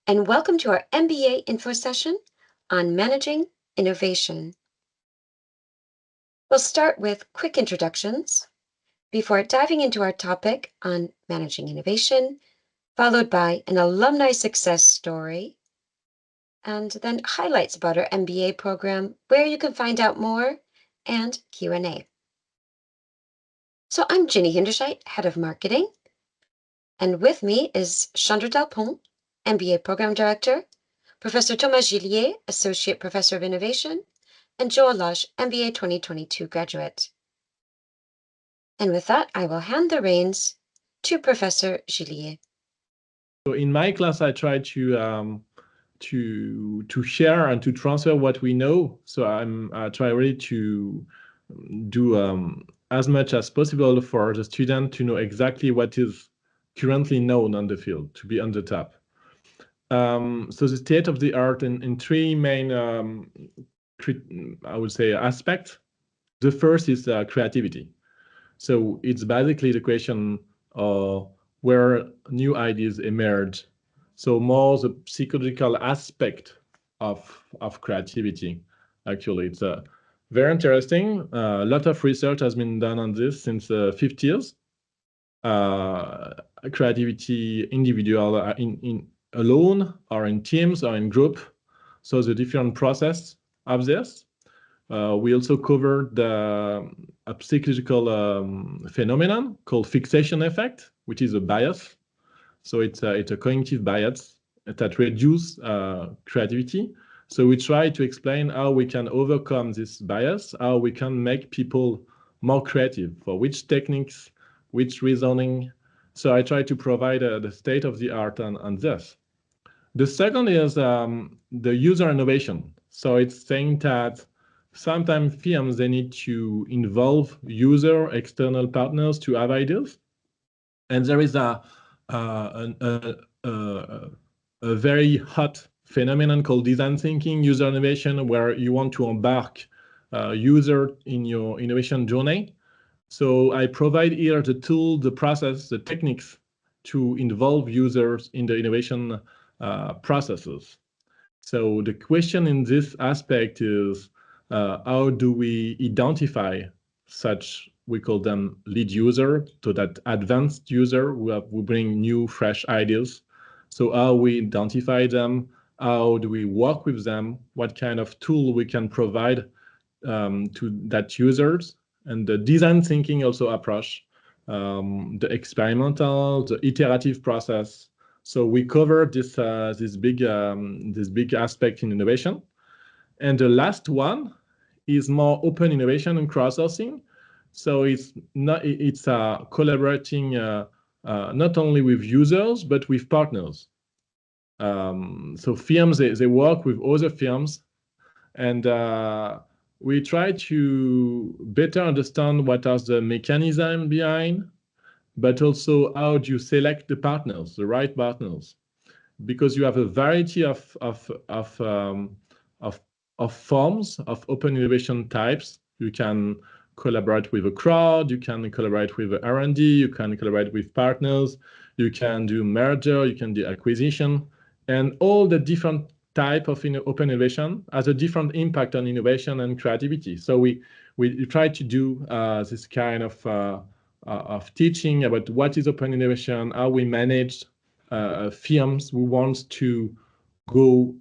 and welcome to our MBA info session on managing innovation. We'll start with quick introductions before diving into our topic on managing innovation, followed by an alumni success story, and then highlights about our MBA program, where you can find out more, and Q&A. So I'm Ginny Hinderscheit, Head of Marketing, and with me is Chandra Dalpont, MBA Program Director, Professor Thomas Gillier, Associate Professor of Innovation, and Joel Lush, MBA 2022 graduate. And with that, I will hand the reins to Professor Gillier. So in my class, I try to share and to transfer what we know. So I try really to do as much as possible for the student to know exactly what is currently known on the field, to be on the top. So the state of the art in three main, I would say, aspects. The first is creativity. So it's basically the question of where new ideas emerge. So more the psychological aspect of creativity. Actually, it's very interesting. A lot of research has been done on this since 50 years. Creativity, individual, in alone, or in teams, or in group. So the different process of this. We also covered a psychological phenomenon called fixation effect, which is a bias. So it's a cognitive bias that reduces creativity. So we try to explain how we can overcome this bias, how we can make people more creative, for which techniques, which reasoning. So I try to provide the state of the art on this. The second is the user innovation. So it's saying that sometimes firms, they need to involve user, external partners to have ideas. And there is a very hot phenomenon called design thinking, user innovation, where you want to embark user in your innovation journey. So I provide here the tool, the process, the techniques to involve users in the innovation processes. So the question in this aspect is, how do we identify such, we call them lead user, so that advanced user who bring new, fresh ideas. So how we identify them, how do we work with them, what kind of tool we can provide to that users, and the design thinking also approach, the experimental, the iterative process. So we cover this big aspect in innovation. And the last one is more open innovation and crowdsourcing. So it's collaborating not only with users but with partners. So firms, they work with other firms, and we try to better understand what are the mechanisms behind, but also how do you select the partners, the right partners, because you have a variety of forms of open innovation types. You can collaborate with a crowd, you can collaborate with R&D, you can collaborate with partners, you can do merger, you can do acquisition, and all the different type of open innovation has a different impact on innovation and creativity. So we try to do this kind of teaching about what is open innovation, how we manage firms who want to go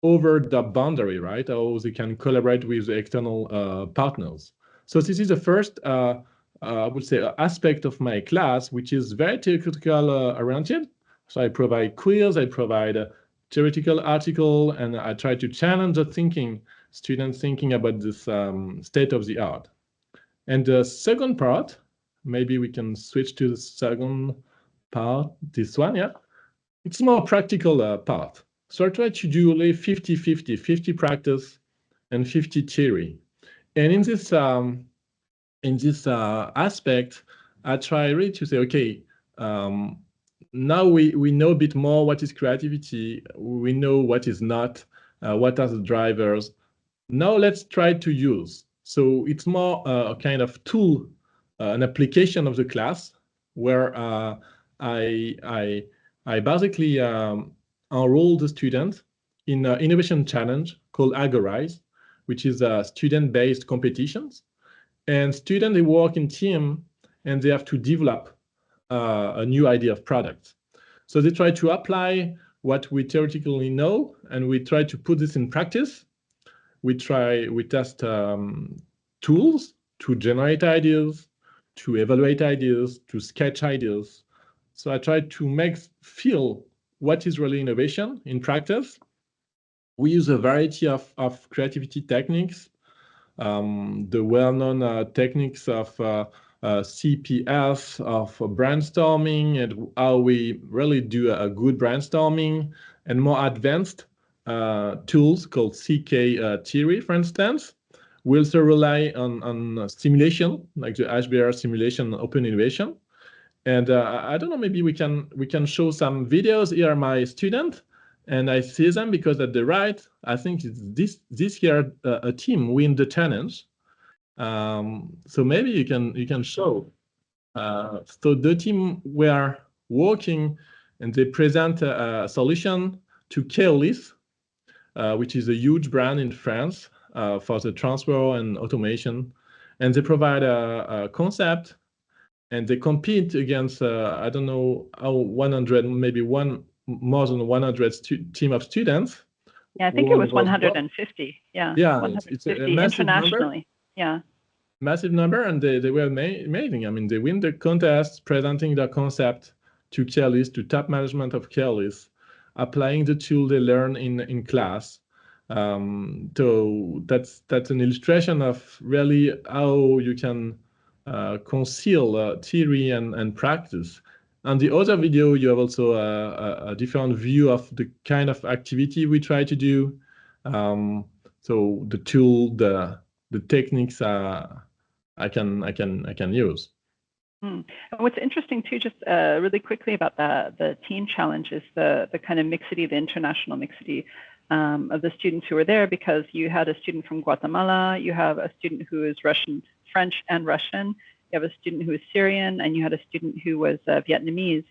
over the boundary, right? How they can collaborate with the external partners. So this is the first, I would say, aspect of my class, which is very theoretical oriented. So I provide quiz, I provide a theoretical article, and I try to challenge the thinking, students thinking about this state of the art. And the second part, maybe we can switch to the second part, this one, yeah? It's more practical part. So I try to do only 50-50, 50 practice and 50 theory. And in this aspect, I try really to say, okay, now we know a bit more what is creativity, we know what is not, what are the drivers. Now let's try to use. So it's more a kind of tool, an application of the class, where I basically enroll the student in an innovation challenge called Agorize, which is a student-based competitions. And students, they work in team and they have to develop a new idea of product. So they try to apply what we theoretically know, and we try to put this in practice. We test tools to generate ideas, to evaluate ideas, to sketch ideas. So I try to feel what is really innovation in practice. We use a variety of creativity techniques, the well-known techniques of CPS, of brainstorming, and how we really do a good brainstorming, and more advanced tools called CK theory, for instance. We also rely on simulation, like the HBR simulation, open innovation. And I don't know, maybe we can show some videos. Here are my students, and I see them because at the right, I think it's this year a team win the challenge. So maybe you can show. So the team were working, and they present a solution to Keolis, which is a huge brand in France for the transfer and automation, and they provide a concept. And they compete against, I don't know, how 100, maybe more than 100 team of students. Yeah, I think it was 150. Yeah, yeah, 150 it's a massive internationally. Number. Yeah, massive number, and they were amazing. I mean, they win the contest, presenting their concept to Keolis, to top management of Keolis, applying the tool they learn in class. So that's an illustration of really how you can conceal theory and practice. On the other video, you have also a different view of the kind of activity we try to do. So the tool, the techniques I can use. And what's interesting too, just really quickly about the teen challenge, is the kind of mixity, the international mixity of the students who were there, because you had a student from Guatemala, you have a student who is Russian, French and Russian, you have a student who is Syrian, and you had a student who was Vietnamese.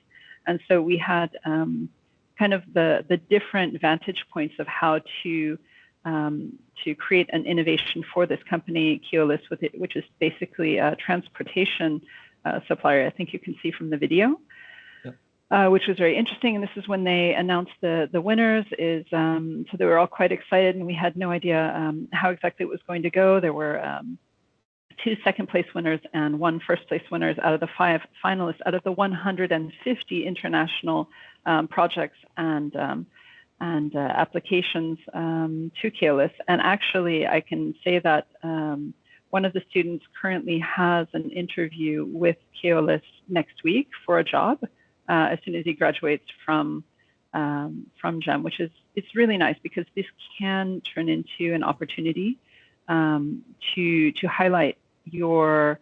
And so we had kind of the different vantage points of how to create an innovation for this company, Keolis, which is basically a transportation supplier. I think you can see from the video. Which was very interesting. And this is when they announced the winners. So they were all quite excited, and we had no idea how exactly it was going to go. There were 2 second-place winners and 1 first-place winners out of the 5 finalists out of the 150 international projects and applications to Keolis. And actually, I can say that one of the students currently has an interview with Keolis next week for a job. As soon as he graduates from GEM, it's really nice, because this can turn into an opportunity to highlight your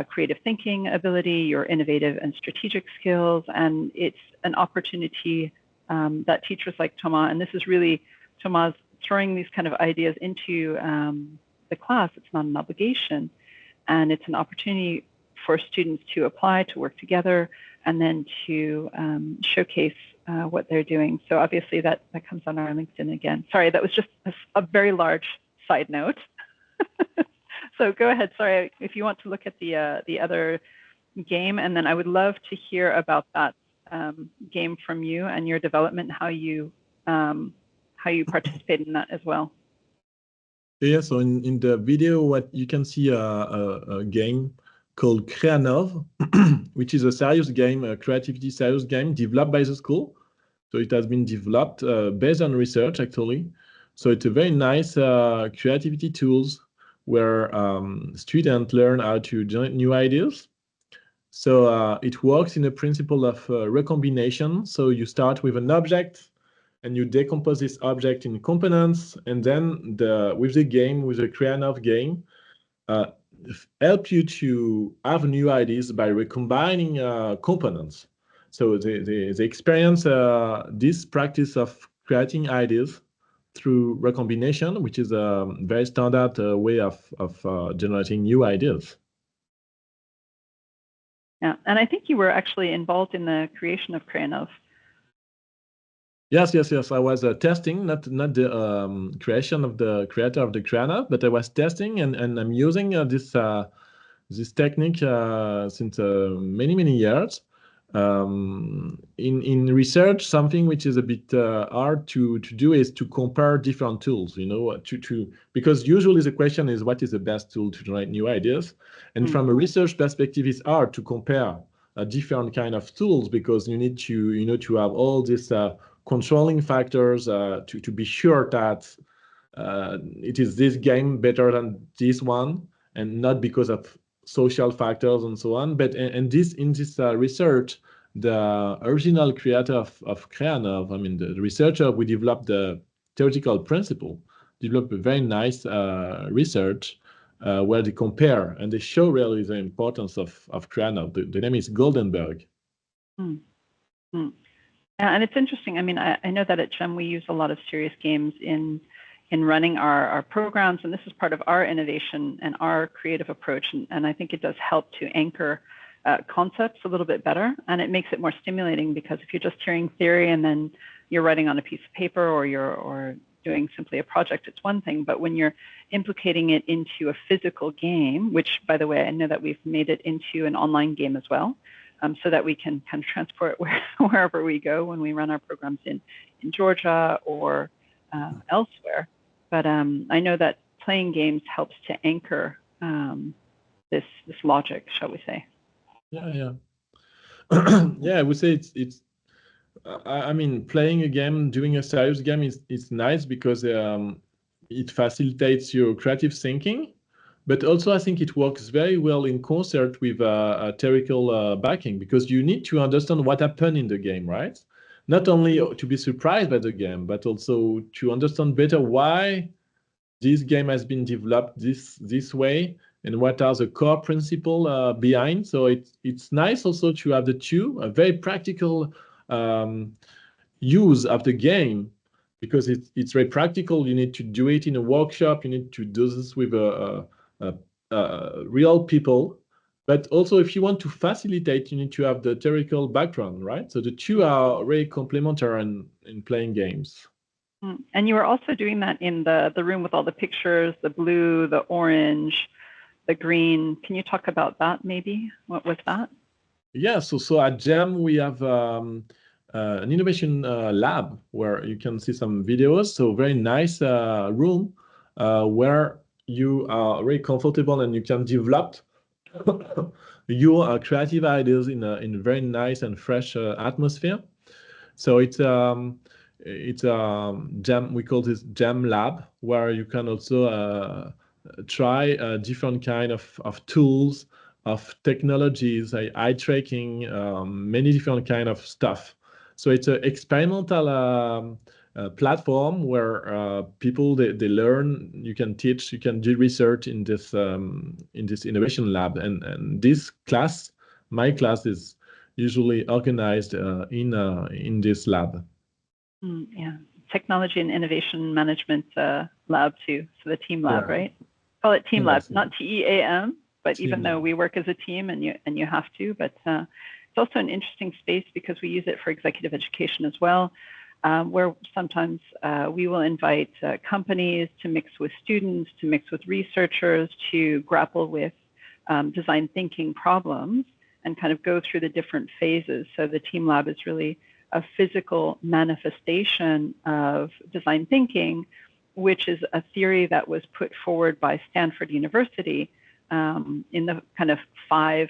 creative thinking ability, your innovative and strategic skills, and it's an opportunity that teachers like Thomas, and this is really Thomas throwing these kind of ideas into the class. It's not an obligation, and it's an opportunity for students to apply, to work together, and then to showcase what they're doing. So obviously that comes on our LinkedIn again. Sorry, that was just a very large side note. So go ahead. Sorry, if you want to look at the other game, and then I would love to hear about that game from you and your development, how you participated in that as well. Yeah, so in the video, what you can see a game called Grenoble, which is a serious game, a creativity serious game developed by the school. So it has been developed based on research, actually. So it's a very nice creativity tools where students learn how to generate new ideas. So it works in a principle of recombination. So you start with an object, and you decompose this object in components, and then with the Grenoble game, help you to have new ideas by recombining components. So they experience this practice of creating ideas through recombination, which is a very standard way of generating new ideas. Yeah, and I think you were actually involved in the creation of Grenoble. Yes. I was testing, not the creation of the creator of the Creana, but I was testing, and I'm using this technique since many years. In research, something which is a bit hard to do is to compare different tools. Because usually the question is what is the best tool to generate new ideas, and from a research perspective, it's hard to compare different kind of tools because you need to have all these controlling factors to be sure that it is this game better than this one, and not because of social factors and so on. But in this research, the original creator of Creana, I mean the researcher who developed the theoretical principle, developed a very nice research where they compare and they show really the importance of Creana. The name is Goldenberg. And it's interesting. I mean, I know that at GEM we use a lot of serious games in running our programs, and this is part of our innovation and our creative approach. And I think it does help to anchor concepts a little bit better, and it makes it more stimulating because if you're just hearing theory and then you're writing on a piece of paper or doing simply a project, it's one thing. But when you're implicating it into a physical game, which, by the way, I know that we've made it into an online game as well, so that we can kind of transport wherever we go when we run our programs in Georgia or elsewhere. But I know that playing games helps to anchor this logic, shall we say? Yeah. Yeah, I would say it's. I mean, playing a game, doing a serious game is nice because it facilitates your creative thinking, but also I think it works very well in concert with a theoretical backing because you need to understand what happened in the game, right? Not only to be surprised by the game, but also to understand better why this game has been developed this way and what are the core principles behind. So it's nice also to have the two, a very practical use of the game, because it's very practical. You need to do it in a workshop. You need to do this with real people. But also, if you want to facilitate, you need to have the theoretical background, right? So the two are very complementary in playing games. And you were also doing that in the room with all the pictures, the blue, the orange, the green. Can you talk about that maybe? What was that? Yeah, so at GEM, we have an innovation lab where you can see some videos. So very nice room where you are very comfortable and you can develop your creative ideas in a very nice and fresh atmosphere. So it's GEM, we call this GEM lab, where you can also try different kind of tools, of technologies, eye tracking, many different kind of stuff. So it's an experimental platform where people they learn. You can teach, you can do research in this innovation lab, and this class, my class, is usually organized in this lab. Yeah, technology and innovation management lab too. So the team lab, right? Call it team lab, not TEAM, but team even though we work as a team and you have to, but it's also an interesting space because we use it for executive education as well, where sometimes we will invite companies to mix with students, to mix with researchers, to grapple with design thinking problems and kind of go through the different phases. So the team lab is really a physical manifestation of design thinking, which is a theory that was put forward by Stanford University in the kind of 5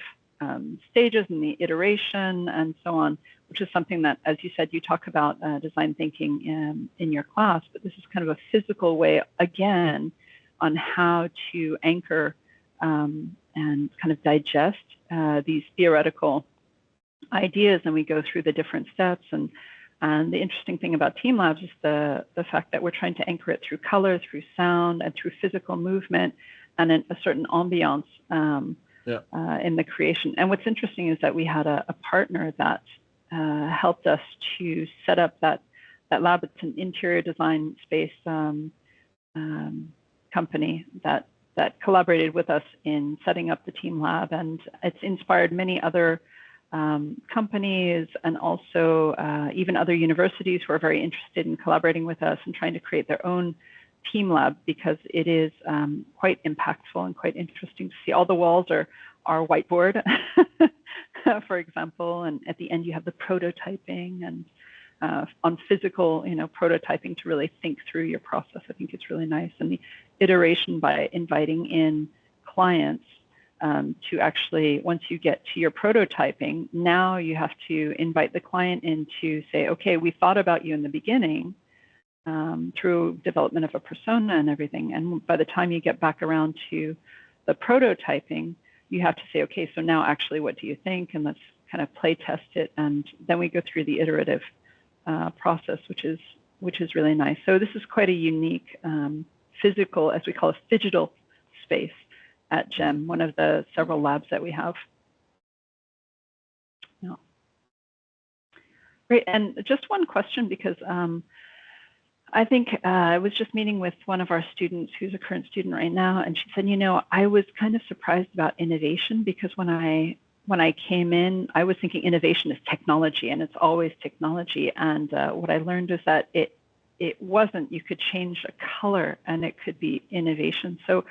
stages in the iteration and so on, which is something that, as you said, you talk about design thinking in your class, but this is kind of a physical way, again, on how to anchor and kind of digest these theoretical ideas, and we go through the different steps. And the interesting thing about team labs is the fact that we're trying to anchor it through color, through sound, and through physical movement, and a certain ambiance in the creation. And what's interesting is that we had a partner that helped us to set up that lab. It's an interior design space company that collaborated with us in setting up the team lab, and it's inspired many other companies and also even other universities who are very interested in collaborating with us and trying to create their own team lab, because it is quite impactful and quite interesting to see. All the walls are whiteboard, for example, and at the end you have the prototyping, and on physical, prototyping to really think through your process. I think it's really nice. And the iteration by inviting in clients to actually, once you get to your prototyping, now you have to invite the client in to say, okay, we thought about you in the beginning through development of a persona and everything. And by the time you get back around to the prototyping, you have to say, okay, so now actually what do you think? And let's kind of play test it. And then we go through the iterative process, which is really nice. So this is quite a unique physical, as we call it, digital space at GEM, one of the several labs that we have. Yeah. Great, and just one question, because I think I was just meeting with one of our students who's a current student right now, and she said, I was kind of surprised about innovation, because when I came in, I was thinking innovation is technology, and it's always technology. And what I learned is that it wasn't. You could change a color, and it could be innovation. So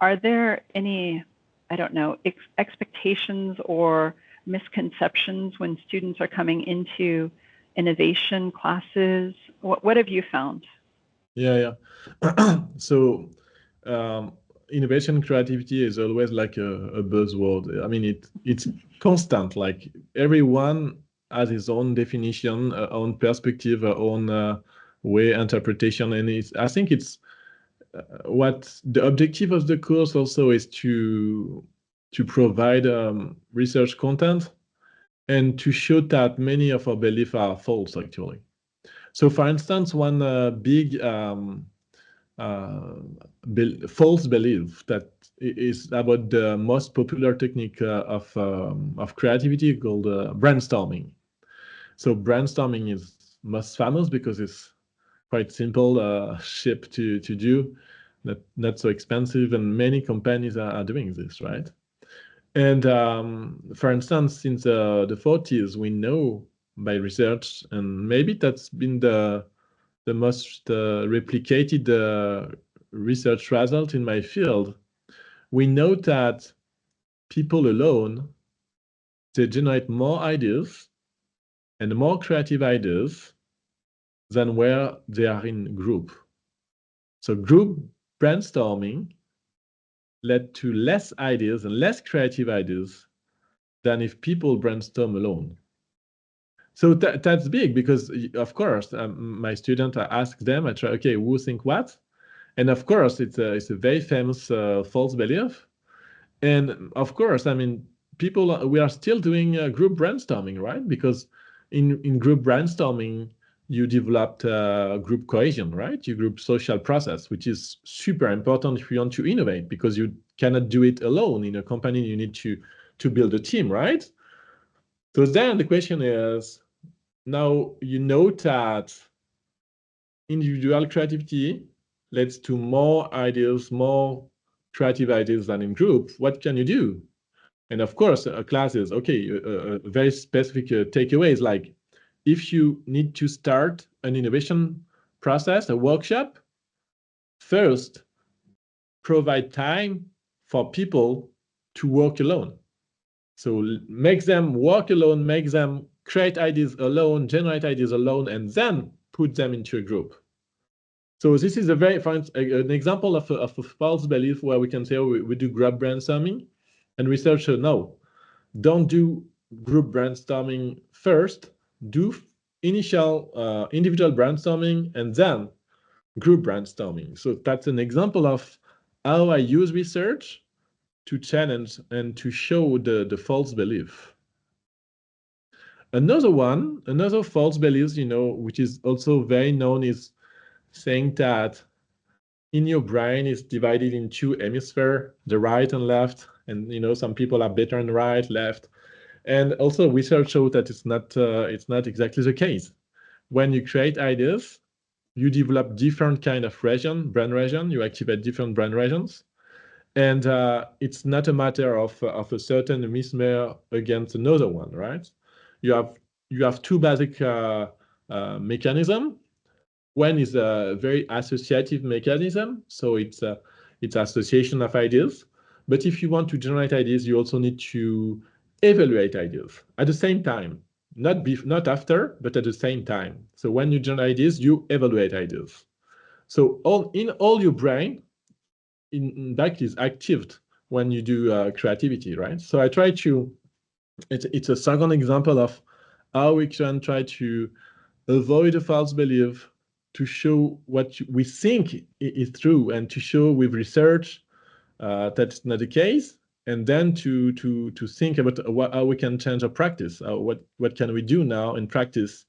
are there any, I don't know, expectations or misconceptions when students are coming into innovation classes? What have you found? Yeah. So innovation creativity is always like a buzzword. I mean, it's constant. Like everyone has his own definition, own perspective, own way interpretation, and I think it's what the objective of the course also is to provide research content and to show that many of our beliefs are false, actually. So, for instance, one big false belief that is about the most popular technique of creativity called brainstorming. So, brainstorming is most famous because it's quite simple, cheap to do, not so expensive, and many companies are doing this, right? And for instance, since the 40s, we know by research, and maybe that's been the most replicated research result in my field, we know that people alone, they generate more ideas and more creative ideas than where they are in group. So group brainstorming led to less ideas and less creative ideas than if people brainstorm alone. So that's big, because of course my student, I ask them, I try, okay, who think what? And of course it's a very famous false belief. And of course, I mean, we are still doing group brainstorming, right? Because in group brainstorming, you developed group cohesion, right? You group social process, which is super important if you want to innovate, because you cannot do it alone. In a company, you need to build a team, right? So then the question is, now you know that individual creativity leads to more ideas, more creative ideas than in group. What can you do? And of course, classes, okay, very specific takeaways, like if you need to start an innovation process, a workshop, first, provide time for people to work alone. So make them work alone, make them create ideas alone, generate ideas alone, and then put them into a group. So this is an example of a false belief where we can say, oh, we do group brainstorming, and researchers, no, don't do group brainstorming first, do initial individual brainstorming and then group brainstorming. So that's an example of how I use research to challenge and to show the false belief. Another false belief, which is also very known, is saying that in your brain is divided in two hemispheres, the right and left, and some people are better on right, left. And also research shows that it's not exactly the case. When you create ideas, you develop different kind of brain region, you activate different brain regions. And it's not a matter of a certain mismatch against another one, right? You have two basic mechanisms. One is a very associative mechanism, so it's association of ideas. But if you want to generate ideas, you also need to evaluate ideas at the same time, not after, but at the same time. So when you generate ideas, you evaluate ideas. So in all your brain, in fact, is active when you do creativity, right? So I try to. It's a second example of how we can try to avoid a false belief, to show what we think is true, and to show with research that's not the case, and then to think about how we can change our practice. What can we do now in practice?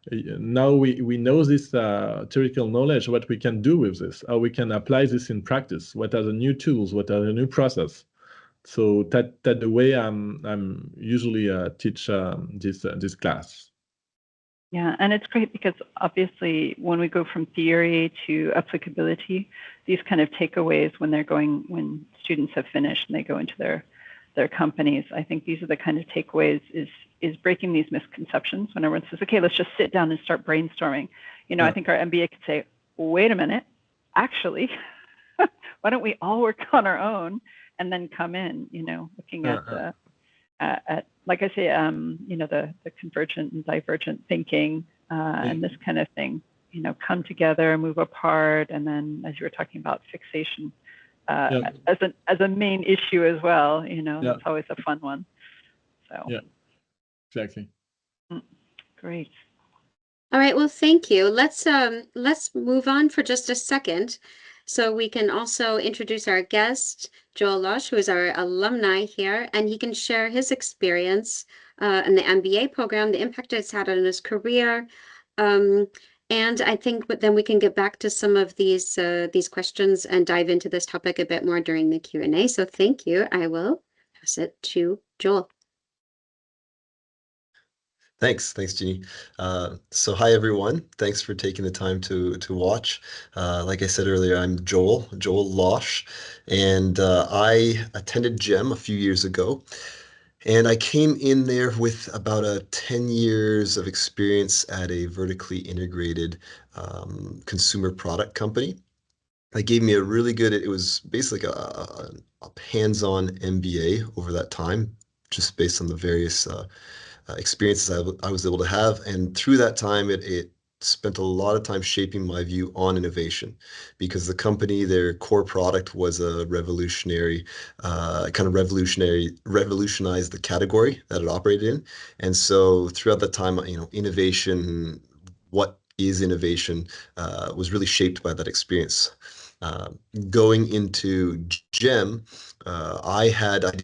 Now we know this theoretical knowledge, what we can do with this, how we can apply this in practice, what are the new tools, what are the new process. So that the way I'm usually teach this class. Yeah, and it's great because obviously when we go from theory to applicability, these kind of takeaways when students have finished and they go into their companies, I think these are the kind of takeaways is breaking these misconceptions when everyone says, okay, let's just sit down and start brainstorming. Yeah. I think our MBA could say, wait a minute, actually, why don't we all work on our own and then come in, looking at like I say, the convergent and divergent thinking and this kind of thing, come together, move apart, and then as you were talking about fixation as a main issue as well, that's always a fun one. So yeah, exactly. Great. All right. Well, thank you. Let's move on for just a second, so we can also introduce our guest, Joel Losh, who is our alumni here, and he can share his experience in the MBA program, the impact it's had on his career. And I think then we can get back to some of these questions and dive into this topic a bit more during the Q&A. So thank you. I will pass it to Joel. Thanks, Jeannie. So hi everyone. Thanks for taking the time to watch. Like I said earlier, I'm Joel Losh, and I attended GEM a few years ago. And I came in there with about 10 years of experience at a vertically integrated consumer product company. That gave me a really good, it was basically a hands-on MBA over that time, just based on the various experiences I was able to have. And through that time, it spent a lot of time shaping my view on innovation, because the company, their core product was a revolutionized the category that it operated in. And so throughout that time, innovation, what is innovation, was really shaped by that experience. Going into GEM, I had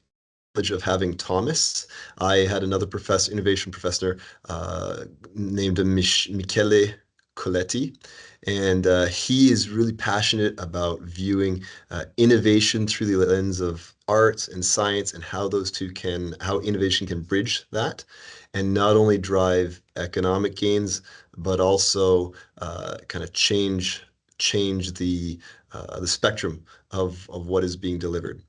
of having Thomas. I had another innovation professor named Michele Coletti, and he is really passionate about viewing innovation through the lens of arts and science, and how how innovation can bridge that, and not only drive economic gains, but also kind of change the spectrum of what is being delivered.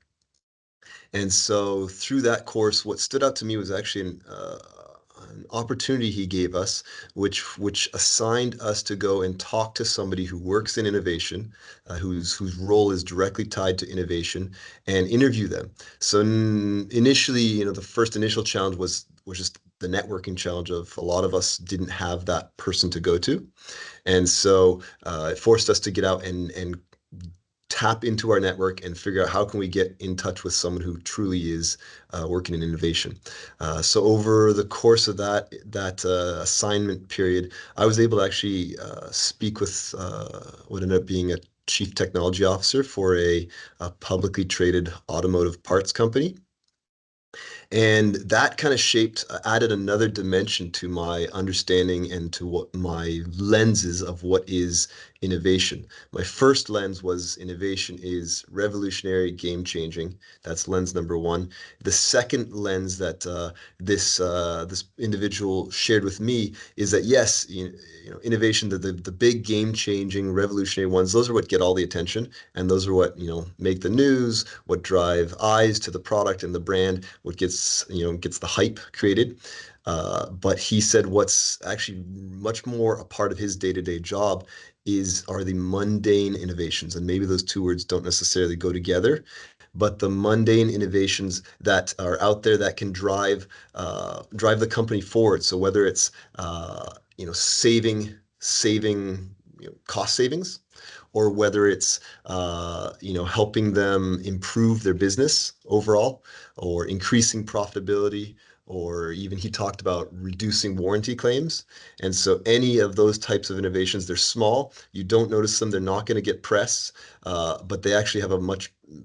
And so through that course, what stood out to me was actually an opportunity he gave us, which assigned us to go and talk to somebody who works in innovation, whose role is directly tied to innovation, and interview them. So initially, the first initial challenge was just the networking challenge of a lot of us didn't have that person to go to. And so it forced us to get out and tap into our network and figure out how can we get in touch with someone who truly is working in innovation. So over the course of that assignment period, I was able to actually speak with what ended up being a chief technology officer for a publicly traded automotive parts company. And that kind of added another dimension to my understanding and to what my lenses of what is innovation. My first lens was innovation is revolutionary, game-changing. That's lens number one. The second lens that this individual shared with me is that yes, innovation, the big game-changing, revolutionary ones, those are what get all the attention, and those are what make the news, what drive eyes to the product and the brand, what gets the hype created. But he said what's actually much more a part of his day-to-day job are the mundane innovations. And maybe those two words don't necessarily go together, but the mundane innovations that are out there that can drive the company forward. So whether it's saving cost savings, or whether it's helping them improve their business overall, or increasing profitability, or even he talked about reducing warranty claims. And so any of those types of innovations, they're small, you don't notice them, they're not going to get press, but they actually have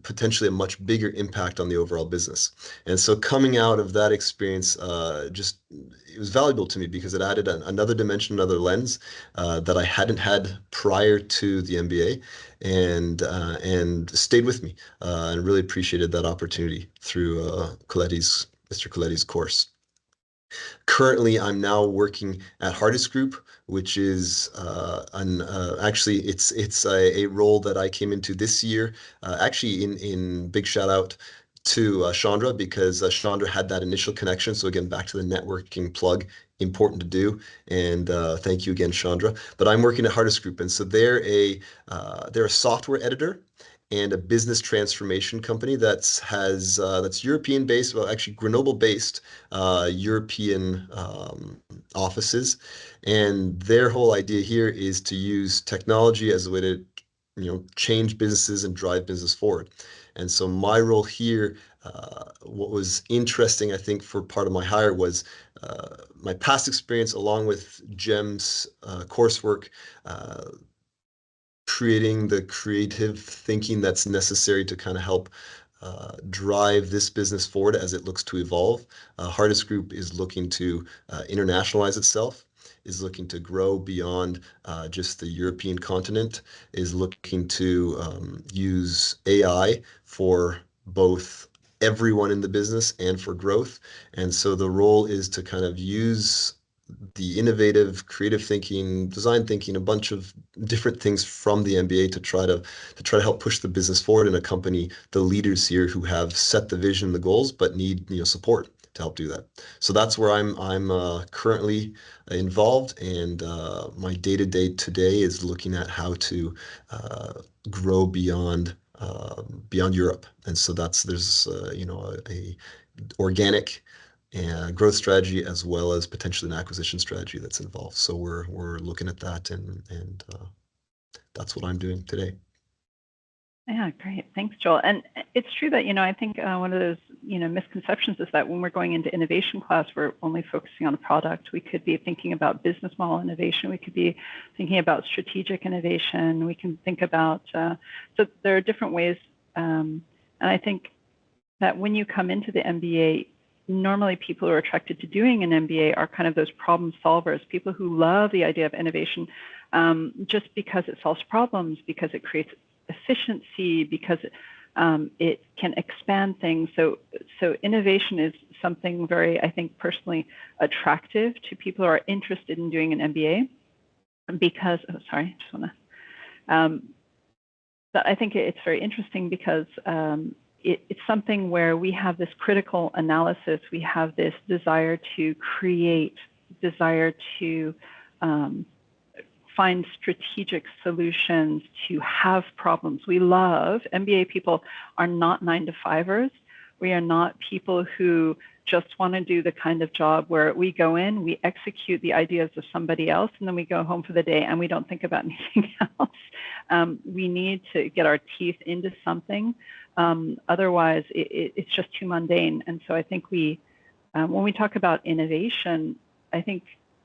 potentially a much bigger impact on the overall business. And so coming out of that experience, it was valuable to me because it added another dimension, another lens that I hadn't had prior to the MBA, and stayed with me, and really appreciated that opportunity through Mr. Coletti's course. Currently, I'm now working at Hardest Group, which is actually it's a role that I came into this year. Actually, in big shout out to Chandra, because Chandra had that initial connection. So again, back to the networking plug, important to do. And thank you again, Chandra. But I'm working at Hardest Group, and so they're a software editor and a business transformation company that's European based, well, actually Grenoble based, European offices. And their whole idea here is to use technology as a way to change businesses and drive business forward. And so my role here, what was interesting, I think, for part of my hire was my past experience along with GEM's coursework, creating the creative thinking that's necessary to kind of help drive this business forward as it looks to evolve. Hardest Group is looking to internationalize itself, is looking to grow beyond just the European continent, is looking to use AI for both everyone in the business and for growth. And so the role is to kind of use the innovative, creative thinking, design thinking, a bunch of different things from the MBA to try to help push the business forward and accompany the leaders here who have set the vision, the goals, but need support to help do that. So that's where I'm currently involved, and my day-to-day today is looking at how to grow beyond Europe. And so there's a organic growth strategy as well as potentially an acquisition strategy that's involved. So we're looking at that, and that's what I'm doing today. Yeah, great. Thanks, Joel. And it's true that, I think one of those, misconceptions is that when we're going into innovation class, we're only focusing on the product. We could be thinking about business model innovation. We could be thinking about strategic innovation. We can think about, so there are different ways. And I think that when you come into the MBA, normally people who are attracted to doing an MBA are kind of those problem solvers, people who love the idea of innovation just because it solves problems, because it creates efficiency, because it can expand things. So innovation is something very, I think, personally attractive to people who are interested in doing an MBA, because, but I think it's very interesting because it's something where we have this critical analysis, we have this desire to create, desire to find strategic solutions, to have problems. We love, MBA people are not 9-to-5ers. We are not people who just want to do the kind of job where we go in, we execute the ideas of somebody else, and then we go home for the day and we don't think about anything else. We need to get our teeth into something. Otherwise, it's just too mundane. And so I think when we talk about innovation, I think,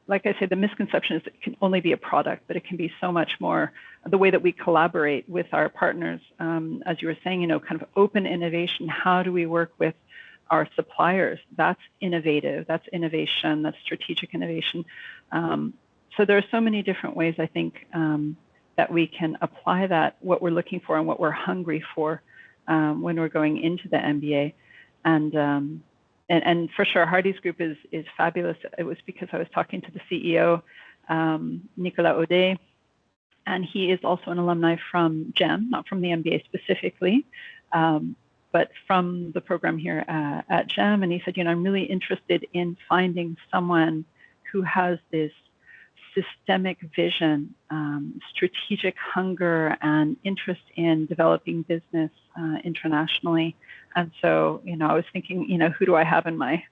like I said, the misconception is it can only be a product, but it can be so much more the way that we collaborate with our partners. As you were saying, kind of open innovation. How do we work with our suppliers. That's innovative, that's innovation, that's strategic innovation. So there are so many different ways, I think, that we can apply that, what we're looking for and what we're hungry for when we're going into the MBA. And for sure, Hardy's Group is fabulous. It was because I was talking to the CEO, Nicolas Audet, and he is also an alumni from GEM, not from the MBA specifically, but from the program here at GEM. And he said, I'm really interested in finding someone who has this systemic vision, strategic hunger, and interest in developing business internationally. And so, I was thinking, who do I have in my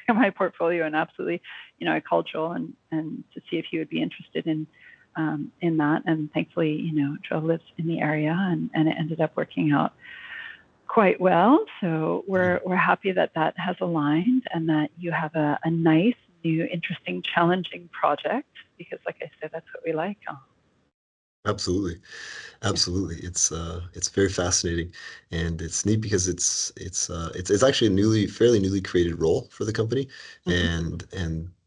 in my portfolio? And absolutely, I called Joel and to see if he would be interested in that. And thankfully, Joel lives in the area, and it ended up working out quite well. So we're happy that has aligned, and that you have a nice, new, interesting, challenging project, because like I said, that's what we like. Absolutely. It's very fascinating, and it's neat because it's actually a fairly newly created role for the company, and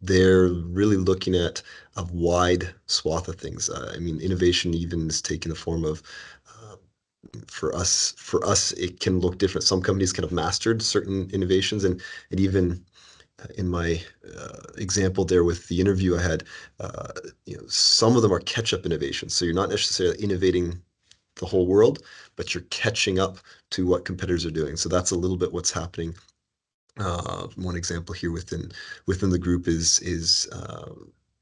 they're really looking at a wide swath of things. I mean, innovation even is taking the form of for us, it can look different. Some companies kind of mastered certain innovations, and even in my example there with the interview I had, some of them are catch-up innovations. So you're not necessarily innovating the whole world, but you're catching up to what competitors are doing. So that's a little bit what's happening. One example here within the group is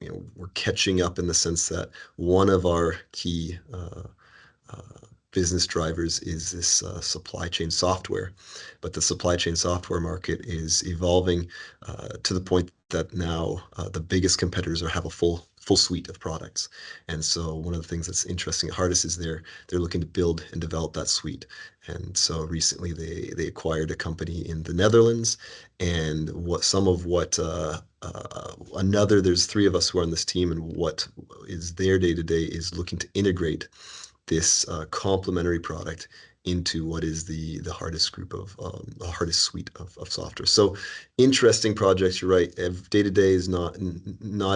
we're catching up in the sense that one of our key business drivers is this supply chain software, but the supply chain software market is evolving to the point that now the biggest competitors have a full suite of products. And so one of the things that's interesting at Hardis is they're looking to build and develop that suite. And so recently they acquired a company in the Netherlands, and there's three of us who are on this team, and what is their day-to-day is looking to integrate this complementary product into what is the Hardis group of the Hardis suite of software. So interesting projects. You're right. Day to day is not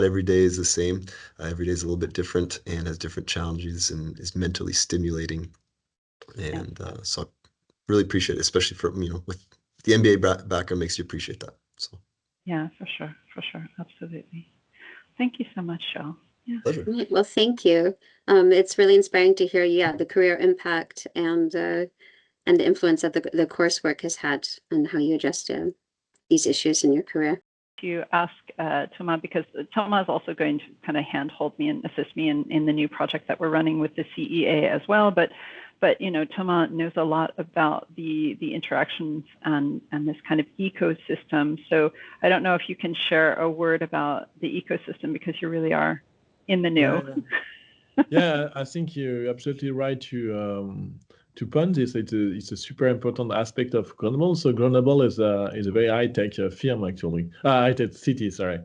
every day is the same. Every day is a little bit different and has different challenges and is mentally stimulating. And so I really appreciate it, especially for with the MBA background makes you appreciate that. So yeah, for sure, absolutely. Thank you so much, Joel. Yeah. Pleasure. Right. Well, thank you. It's really inspiring to hear, the career impact and the influence that the coursework has had, and how you addressed these issues in your career. To ask Thomas, because Thomas is also going to kind of handhold me and assist me in the new project that we're running with the CEA as well. But Thomas knows a lot about the interactions and this kind of ecosystem. So I don't know if you can share a word about the ecosystem, because you really are in the know. Yeah, I think you're absolutely right to point this. It's a super important aspect of Grenoble. So Grenoble is a very high-tech firm, actually. High-tech city, sorry.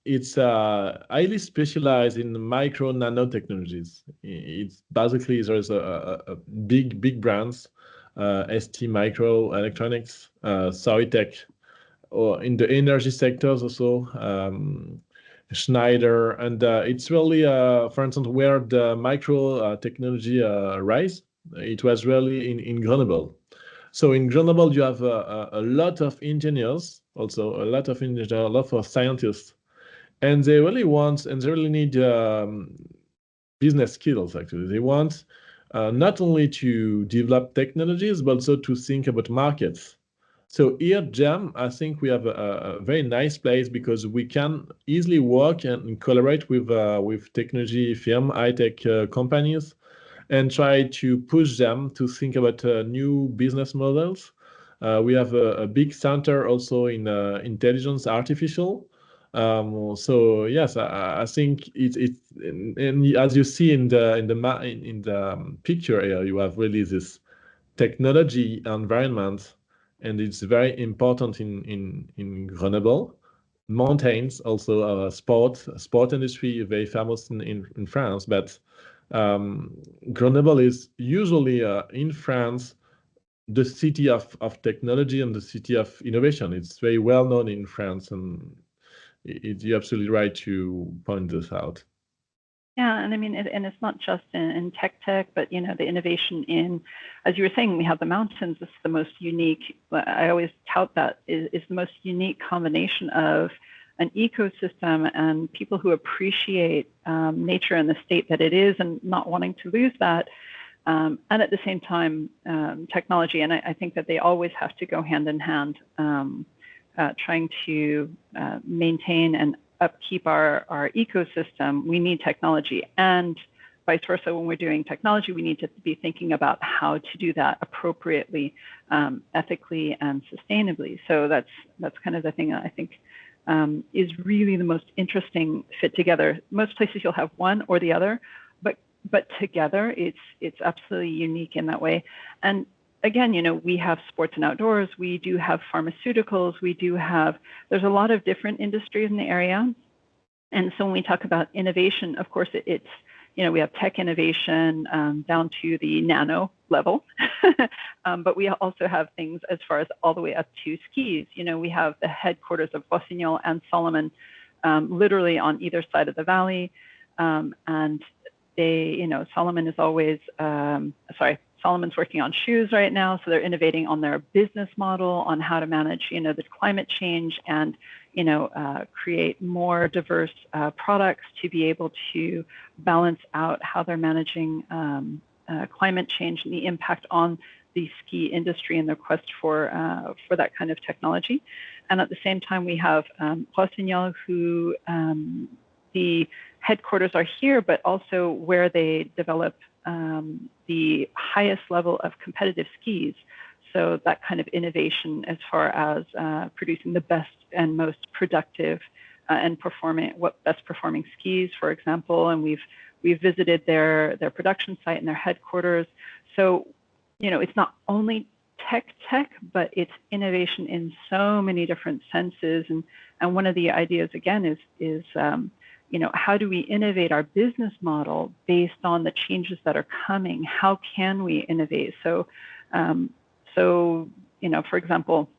It's highly specialized in micro nanotechnologies. It's basically, there's a big brands, ST Microelectronics, Soitec, or in the energy sectors also, Schneider, and it's really, for instance, where the micro technology rise. It was really in Grenoble. So in Grenoble, you have a lot of engineers, also a lot of scientists, and they really need business skills. Actually, they want not only to develop technologies, but also to think about markets. So here at GEM, I think we have a very nice place, because we can easily work and collaborate with technology firm, high-tech companies, and try to push them to think about new business models. We have a big center also in intelligence artificial. So yes, I think it's and as you see in the picture here, you have really this technology environment. And it's very important in Grenoble. Mountains, also sport industry, very famous in France. But Grenoble is usually in France the city of technology and the city of innovation. It's very well known in France, and you're absolutely right to point this out. Yeah, and I mean, and it's not just in tech, but you know, the innovation in, as you were saying, we have the mountains. It's the most unique. I always tout that is the most unique combination of an ecosystem and people who appreciate nature and the state that it is, and not wanting to lose that. And at the same time, technology. And I think that they always have to go hand in hand, trying to maintain and upkeep our ecosystem. We need technology, and vice versa. When we're doing technology, we need to be thinking about how to do that appropriately, ethically, and sustainably. So that's kind of the thing that I think is really the most interesting fit together. Most places you'll have one or the other, but together it's absolutely unique in that way. And again, you know, we have sports and outdoors, we do have pharmaceuticals, there's a lot of different industries in the area. And so when we talk about innovation, of course, it's, you know, we have tech innovation down to the nano level, but we also have things as far as all the way up to skis. You know, we have the headquarters of Rossignol and Salomon literally on either side of the valley. And they, you know, Salomon's working on shoes right now, so they're innovating on their business model, on how to manage, you know, the climate change and, you know, create more diverse products to be able to balance out how they're managing climate change and the impact on the ski industry and their quest for that kind of technology. And at the same time, we have Rossignol, who the headquarters are here, but also where they develop the highest level of competitive skis. So that kind of innovation as far as producing the best and most productive and best performing skis, for example. And we've visited their production site and their headquarters. So, you know, it's not only tech, but it's innovation in so many different senses. And one of the ideas again is you know, how do we innovate our business model based on the changes that are coming? How can we innovate? So, you know, for example,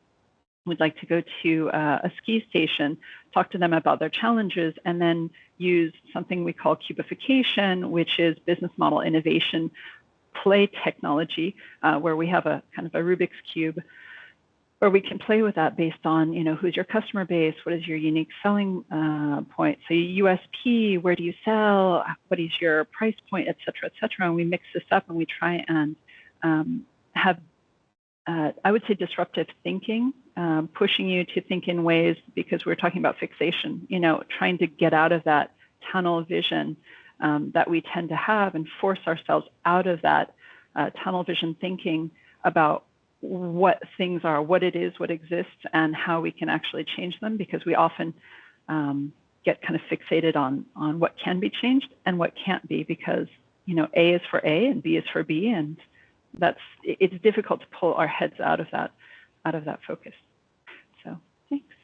we'd like to go to a ski station, talk to them about their challenges, and then use something we call cubification, which is business model innovation, play technology, where we have a kind of a Rubik's Cube, where we can play with that based on, you know, who's your customer base, what is your unique selling point, so USP, where do you sell, what is your price point, et cetera, and we mix this up and we try and have, I would say, disruptive thinking, pushing you to think in ways, because we're talking about fixation, you know, trying to get out of that tunnel vision that we tend to have and force ourselves out of that tunnel vision thinking about what things are, what it is, what exists, and how we can actually change them, because we often get kind of fixated on what can be changed and what can't be, because, you know, A is for A and B is for B, and it's difficult to pull our heads out of that focus. So thanks.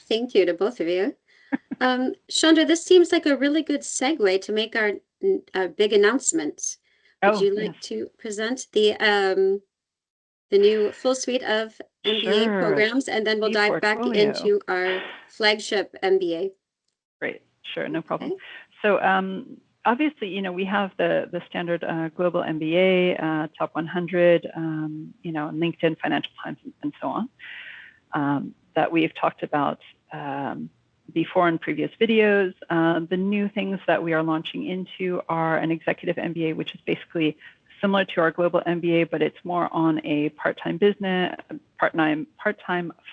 Thank you to both of you. Chandra, this seems like a really good segue to make our big announcement. Would you like to present the new full suite of MBA programs, and then we'll dive back into our flagship MBA. Great, sure, no problem. So obviously, you know, we have the standard global MBA, top 100, you know, LinkedIn, Financial Times, and so on, that we've talked about before in previous videos. The new things that we are launching into are an executive MBA, which is basically similar to our global MBA, but it's more on a part-time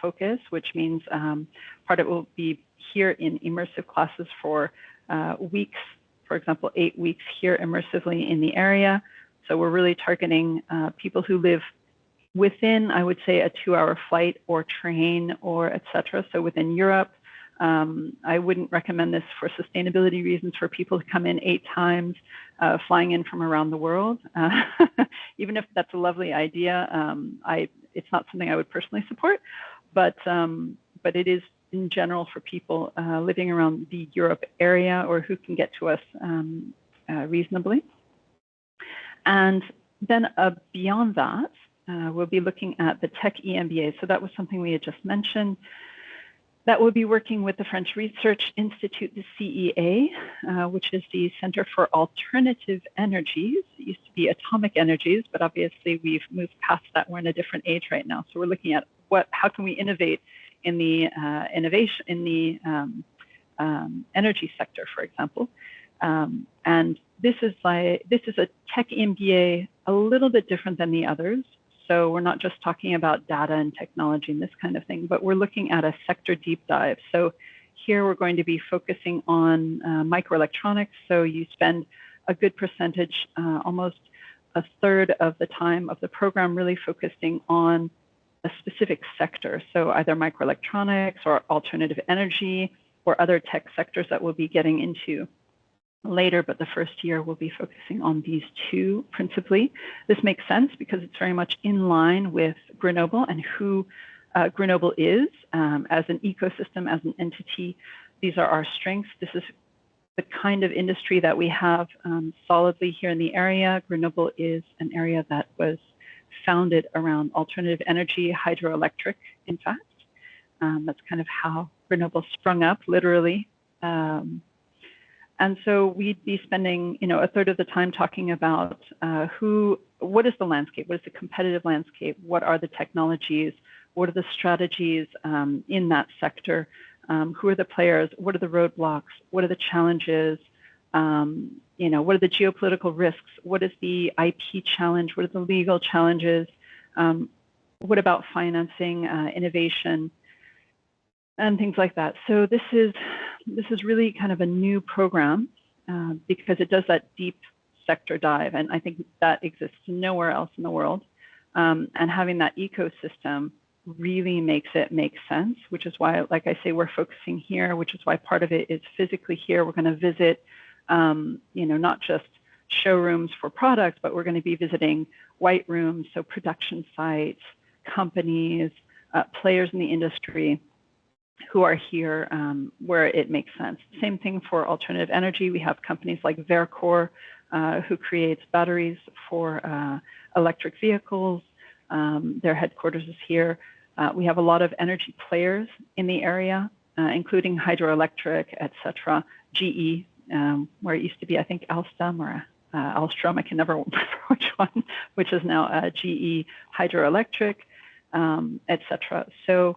focus, which means part of it will be here in immersive classes for weeks, for example, 8 weeks here immersively in the area. So we're really targeting people who live within, I would say, a 2-hour flight or train or et cetera. So within Europe. I wouldn't recommend this for sustainability reasons for people to come in 8 times, flying in from around the world. Even if that's a lovely idea, it's not something I would personally support, but it is in general for people living around the Europe area or who can get to us reasonably. And then beyond that, we'll be looking at the Tech EMBA. So that was something we had just mentioned. That will be working with the French Research Institute, the CEA, which is the Center for Alternative Energies. It used to be Atomic Energies, but obviously we've moved past that. We're in a different age right now. So we're looking at how can we innovate in the energy sector, for example. And this is a Tech MBA a little bit different than the others. So we're not just talking about data and technology and this kind of thing, but we're looking at a sector deep dive. So here we're going to be focusing on microelectronics. So you spend a good percentage, almost a third of the time of the program really focusing on a specific sector. So either microelectronics or alternative energy or other tech sectors that we'll be getting into later, but the first year we'll be focusing on these two principally. This makes sense because it's very much in line with Grenoble and who Grenoble is as an ecosystem, as an entity. These are our strengths. This is the kind of industry that we have solidly here in the area. Grenoble is an area that was founded around alternative energy, hydroelectric, in fact. That's kind of how Grenoble sprung up, literally. And so we'd be spending, a third of the time talking about what is the landscape? What is the competitive landscape? What are the technologies? What are the strategies in that sector? Who are the players? What are the roadblocks? What are the challenges? What are the geopolitical risks? What is the IP challenge? What are the legal challenges? What about financing, innovation, and things like that? So this is really kind of a new program because it does that deep sector dive, and I think that exists nowhere else in the world. And having that ecosystem really makes it make sense, which is why, like I say, we're focusing here, which is why part of it is physically here. We're going to visit, not just showrooms for products, but we're going to be visiting white rooms, so production sites, companies, players in the industry who are here where it makes sense. Same thing for alternative energy. We have companies like Vercor, who creates batteries for electric vehicles. Their headquarters is here. We have a lot of energy players in the area, including hydroelectric, etc. GE, where it used to be, I think, Alstom or Alstrom, I can never remember which one, which is now GE Hydroelectric, etc. So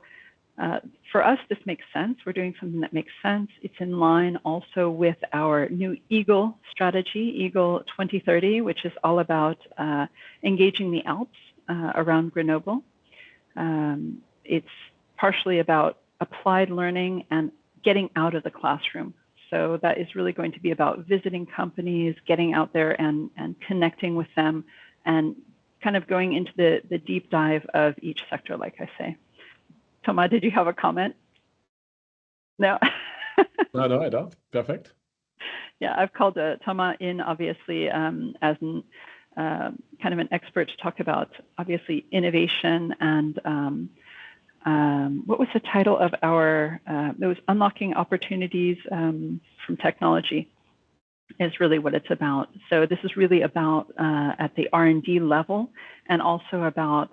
for us, this makes sense. We're doing something that makes sense. It's in line also with our new EAGLE strategy, EAGLE 2030, which is all about engaging the Alps around Grenoble. It's partially about applied learning and getting out of the classroom. So that is really going to be about visiting companies, getting out there and connecting with them, and kind of going into the deep dive of each sector, like I say. Thomas, did you have a comment? No? No, I don't. Perfect. Yeah, I've called Thomas in, obviously, as an kind of an expert to talk about, obviously, innovation and what was the title of our, it was Unlocking Opportunities from Technology is really what it's about. So this is really about at the R&D level, and also about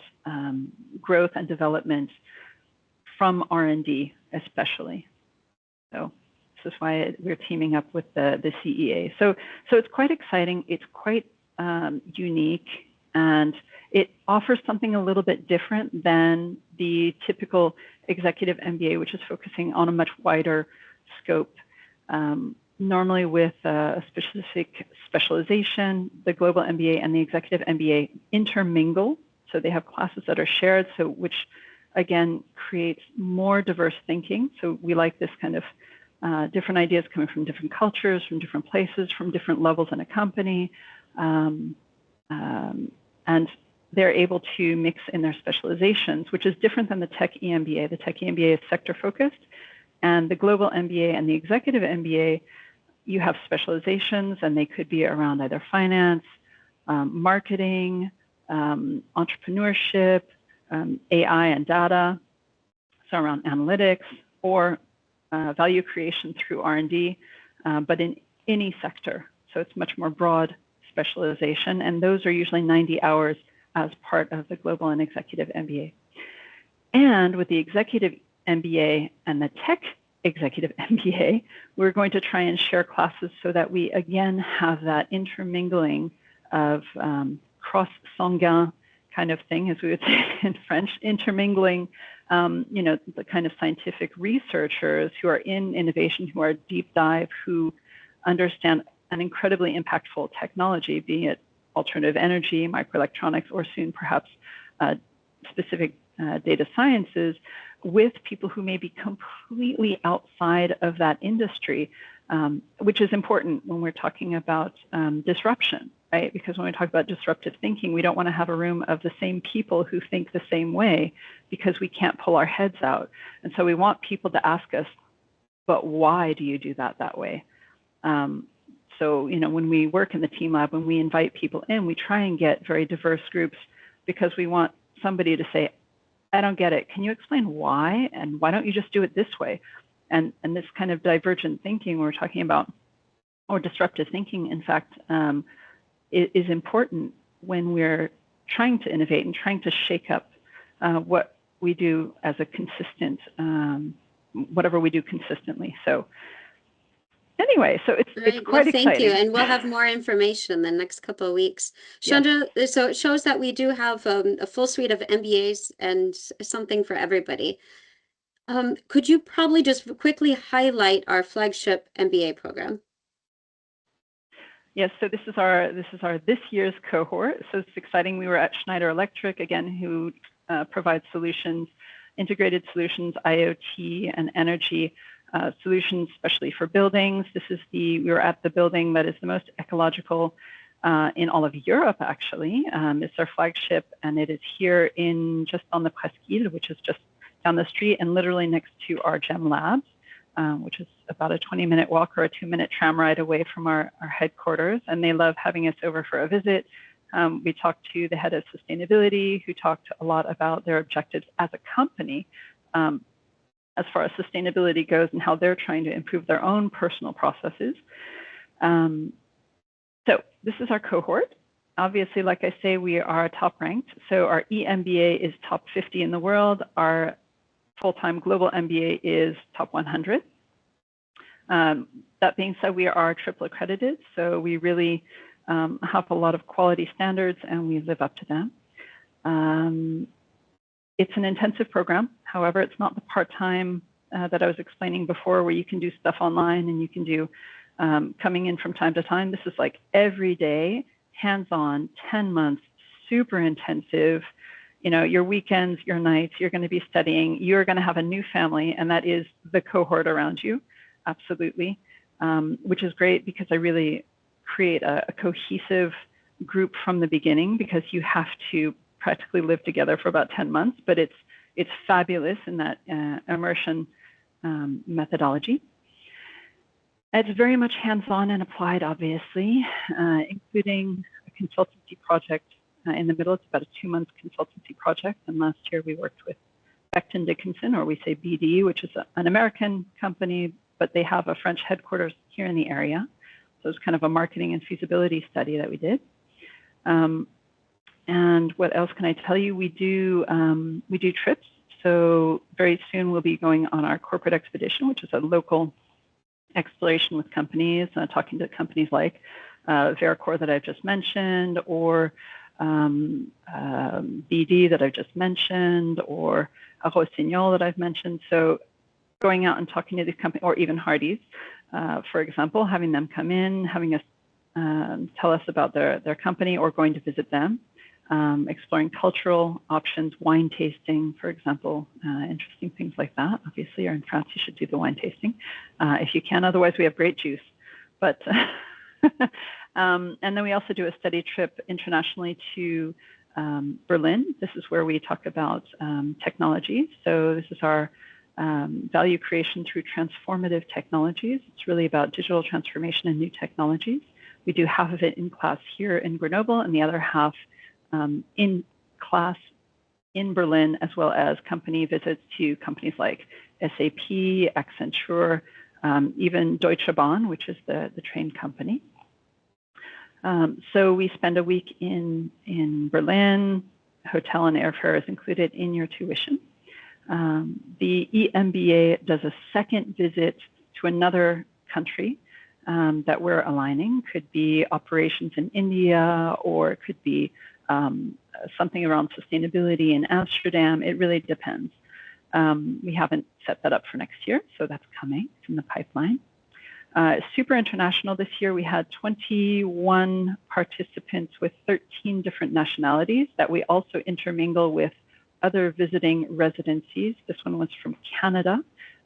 growth and development from R&D especially. So this is why we're teaming up with the CEA. So it's quite exciting. It's quite unique, and it offers something a little bit different than the typical executive MBA, which is focusing on a much wider scope. Normally with a specific specialization, the Global MBA and the Executive MBA intermingle. So they have classes that are shared, so which again creates more diverse thinking. So we like this kind of different ideas coming from different cultures, from different places, from different levels in a company. And they're able to mix in their specializations, which is different than the Tech EMBA. The Tech EMBA is sector focused, and the Global MBA and the Executive MBA, you have specializations, and they could be around either finance, marketing, entrepreneurship, AI and data, so around analytics, or value creation through R&D, but in any sector. So it's much more broad specialization, and those are usually 90 hours as part of the Global and Executive MBA. And with the Executive MBA and the Tech Executive MBA, we're going to try and share classes so that we again have that intermingling of cross-sanguin kind of thing, as we would say in French, intermingling, the kind of scientific researchers who are in innovation, who are deep dive, who understand an incredibly impactful technology, be it alternative energy, microelectronics, or soon perhaps specific data sciences, with people who may be completely outside of that industry, which is important when we're talking about disruption, right? Because when we talk about disruptive thinking, we don't want to have a room of the same people who think the same way, because we can't pull our heads out. And so we want people to ask us, but why do you do that way? So, when we work in the team lab, when we invite people in, we try and get very diverse groups, because we want somebody to say, I don't get it. Can you explain why? And why don't you just do it this way? And this kind of divergent thinking we're talking about, or disruptive thinking, in fact, is important when we're trying to innovate and trying to shake up what we do as a consistent, whatever we do consistently. So anyway, so it's quite exciting. Thank you. And we'll have more information in the next couple of weeks. Chandra, yes. So it shows that we do have a full suite of MBAs and something for everybody. Could you probably just quickly highlight our flagship MBA program? Yes, so this is our this year's cohort. So it's exciting. We were at Schneider Electric, again, who provides solutions, integrated solutions, IoT and energy solutions, especially for buildings. We were at the building that is the most ecological in all of Europe, actually. It's our flagship, and it is here just on the Presqu'île, which is just down the street and literally next to our GEM labs, which is about a 20-minute walk or a 2-minute tram ride away from our headquarters. And they love having us over for a visit. We talked to the head of sustainability, who talked a lot about their objectives as a company, as far as sustainability goes, and how they're trying to improve their own personal processes. So this is our cohort. Obviously, like I say, we are top ranked. So our EMBA is top 50 in the world. Our full-time global MBA is top 100. That being said, we are triple accredited. So we really have a lot of quality standards, and we live up to them. It's an intensive program. However, it's not the part-time that I was explaining before, where you can do stuff online and you can do coming in from time to time. This is like every day, hands-on, 10 months, super intensive. Your weekends, your nights, you're going to be studying. You're going to have a new family, and that is the cohort around you, absolutely, which is great, because I really create a cohesive group from the beginning, because you have to practically live together for about 10 months, but it's fabulous in that immersion methodology. It's very much hands-on and applied, obviously, including a consultancy project in the middle. It's about a 2-month consultancy project, and last year we worked with Becton Dickinson, or we say BD, which is an American company, but they have a French headquarters here in the area. So it's kind of a marketing and feasibility study that we did. And what else can I tell you? We do trips. So very soon we'll be going on our corporate expedition, which is a local exploration with companies, talking to companies like Veracor that I've just mentioned, or BD that I've just mentioned, or Rossignol that I've mentioned. So going out and talking to these companies, or even Hardee's, for example, having them come in, having us tell us about their company, or going to visit them. Exploring cultural options, wine tasting, for example, interesting things like that. Obviously, you're in France, you should do the wine tasting if you can. Otherwise, we have great juice. But and then we also do a study trip internationally to Berlin. This is where we talk about technology. So this is our value creation through transformative technologies. It's really about digital transformation and new technologies. We do half of it in class here in Grenoble, and the other half in class in Berlin, as well as company visits to companies like SAP, Accenture, even Deutsche Bahn, which is the train company. So we spend a week in Berlin. Hotel and airfare is included in your tuition. The EMBA does a second visit to another country that we're aligning. Could be operations in India, or it could be something around sustainability in Amsterdam. It really depends. We haven't set that up for next year, so that's coming. It's in the pipeline. Super international this year. We had 21 participants with 13 different nationalities that we also intermingle with other visiting residencies. This one was from Canada,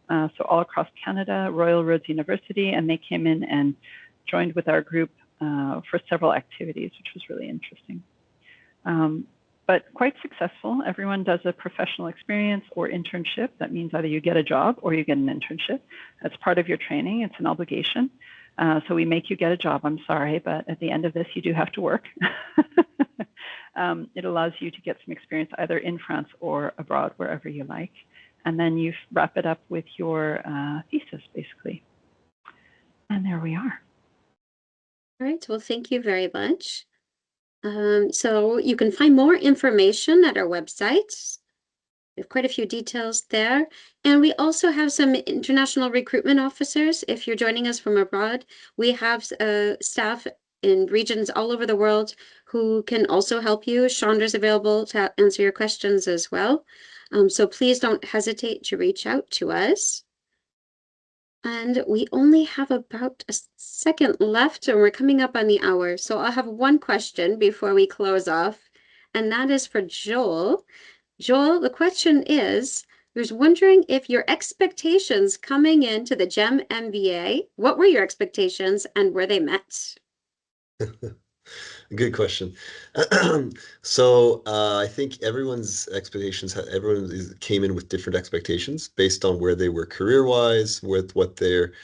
so all across Canada, Royal Roads University, and they came in and joined with our group for several activities, which was really interesting. But quite successful. Everyone does a professional experience or internship. That means either you get a job or you get an internship. That's part of your training. It's an obligation. So we make you get a job, I'm sorry, but at the end of this, you do have to work. It allows you to get some experience either in France or abroad, wherever you like. And then you wrap it up with your thesis, basically. And there we are. All right, well, thank you very much. So you can find more information at our website. We have quite a few details there. And we also have some international recruitment officers. If you're joining us from abroad, we have staff in regions all over the world who can also help you. Chandra's available to answer your questions as well. So please don't hesitate to reach out to us. And we only have about a second left, and we're coming up on the hour. So I'll have one question before we close off, and that is for Joel. Joel, the question is, I was wondering if your expectations coming into the GEM MBA, what were your expectations and were they met? Good question. So I think everyone's expectations, everyone came in with different expectations based on where they were career-wise, with what their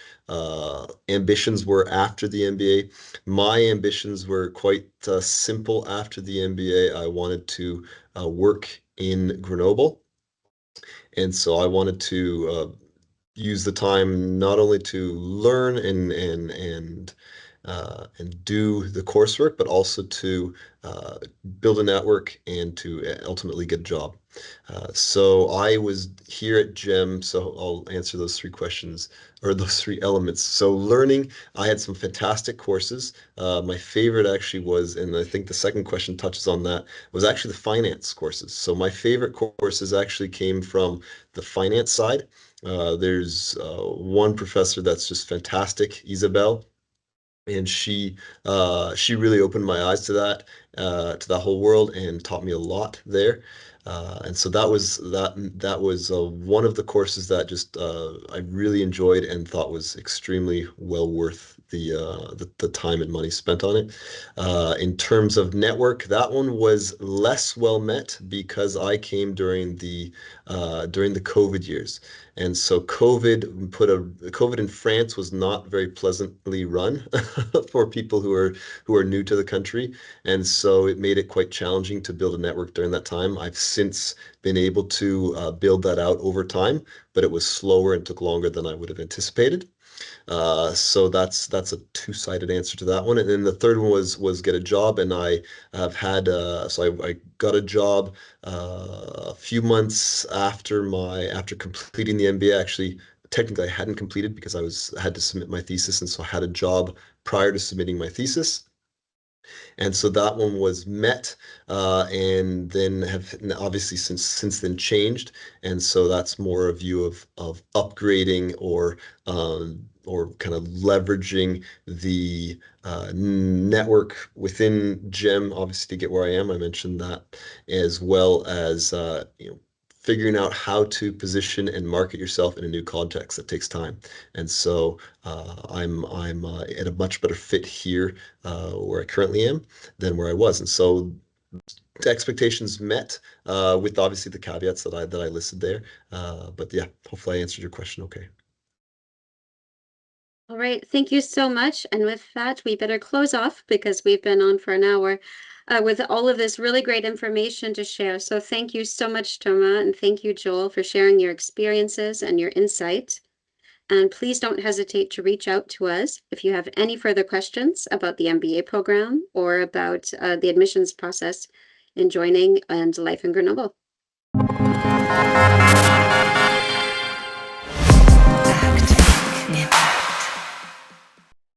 ambitions were after the MBA. My ambitions were quite simple after the MBA. I wanted to work in Grenoble. And so I wanted to use the time not only to learn and do the coursework, but also to build a network and to ultimately get a job. So I was here at GEM, so I'll answer those three questions, or those three elements. So learning, I had some fantastic courses. My favorite actually was, and I think the second question touches on that, was actually the finance courses. So my favorite courses actually came from the finance side. There's one professor that's just fantastic, Isabel, and she really opened my eyes to that whole world and taught me a lot there. And so that was one of the courses that just I really enjoyed and thought was extremely well worth the time and money spent on it. In terms of network, that one was less well met because I came during the COVID years. And so COVID in France was not very pleasantly run for people who are new to the country. And so it made it quite challenging to build a network during that time. I've since been able to build that out over time, but it was slower and took longer than I would have anticipated. So that's a two-sided answer to that one. And then the third one was get a job, and I have had I got a job a few months after completing the MBA. Actually, technically I hadn't completed because I had to submit my thesis, and so I had a job prior to submitting my thesis. And so that one was met, and then have obviously since then changed. And so that's more a view of upgrading or kind of leveraging the network within GEM, obviously to get where I am. I mentioned that, as well as figuring out how to position and market yourself in a new context that takes time. And so I'm at a much better fit here where I currently am than where I was. And so expectations met with obviously the caveats that I listed there. But yeah, hopefully I answered your question okay. All right, thank you so much. And with that, we better close off because we've been on for an hour with all of this really great information to share. So thank you so much, Thomas, and thank you, Joel, for sharing your experiences and your insight. and please don't hesitate to reach out to us if you have any further questions about the MBA program or about the admissions process in joining and life in Grenoble.